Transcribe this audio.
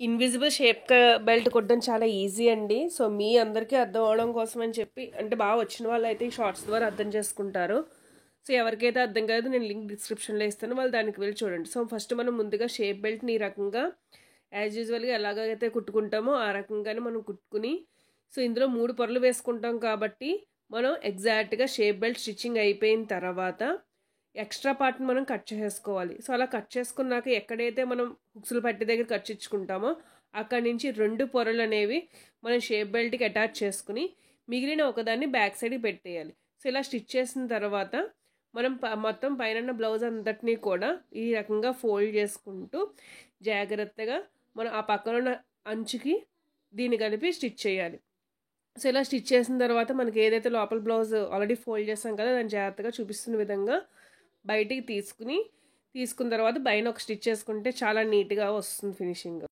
Invisible shape belt కుట్టడం చాలా easy అండి. సో మీ అందరికీ అర్థం అవడం కోసం అని చెప్పి, అంటే బాగా వచ్చిన వాళ్ళు అయితే ఈ షార్ట్స్ ద్వారా అర్థం చేసుకుంటారు. సో ఎవరికైతే అర్థం కాదు నేను లింక్ డిస్క్రిప్షన్లో ఇస్తాను, వాళ్ళు దానికి వెళ్ళి చూడండి. సో ఫస్ట్ మనం ముందుగా షేప్ బెల్ట్ని ఈ రకంగా యాజ్ యూజువల్గా ఎలాగైతే కుట్టుకుంటామో ఆ రకంగానే మనం కుట్టుకుని, సో ఇందులో 3 పొరలు వేసుకుంటాం కాబట్టి మనం ఎగ్జాక్ట్గా షేప్ బెల్ట్ స్టిచ్చింగ్ అయిపోయిన తర్వాత ఎక్స్ట్రా పార్ట్ని మనం కట్ చేసుకోవాలి. సో అలా కట్ చేసుకున్నాక ఎక్కడైతే మనం హుక్స్లు పట్టి దగ్గర కట్ ఇచ్చుకుంటామో అక్కడి నుంచి 2 పొరలు అనేవి మనం షేప్ బెల్ట్కి అటాచ్ చేసుకుని మిగిలిన ఒకదాన్ని బ్యాక్ సైడ్కి పెట్టేయాలి. సో ఇలా స్టిచ్ చేసిన తర్వాత మనం మొత్తం పైన బ్లౌజ్ అంతటినీ కూడా ఈ రకంగా ఫోల్డ్ చేసుకుంటూ జాగ్రత్తగా మనం ఆ పక్కన ఉన్న అంచుకి దీన్ని కలిపి స్టిచ్ చేయాలి. సో ఇలా స్టిచ్ చేసిన తర్వాత మనకి ఏదైతే లోపల బ్లౌజ్ ఆల్రెడీ ఫోల్డ్ చేస్తాం కదా, దాన్ని జాగ్రత్తగా చూపిస్తున్న విధంగా బయటికి తీసుకున్న తర్వాత పైన ఒక స్టిచ్ చేసుకుంటే చాలా నీట్గా వస్తుంది ఫినిషింగ్.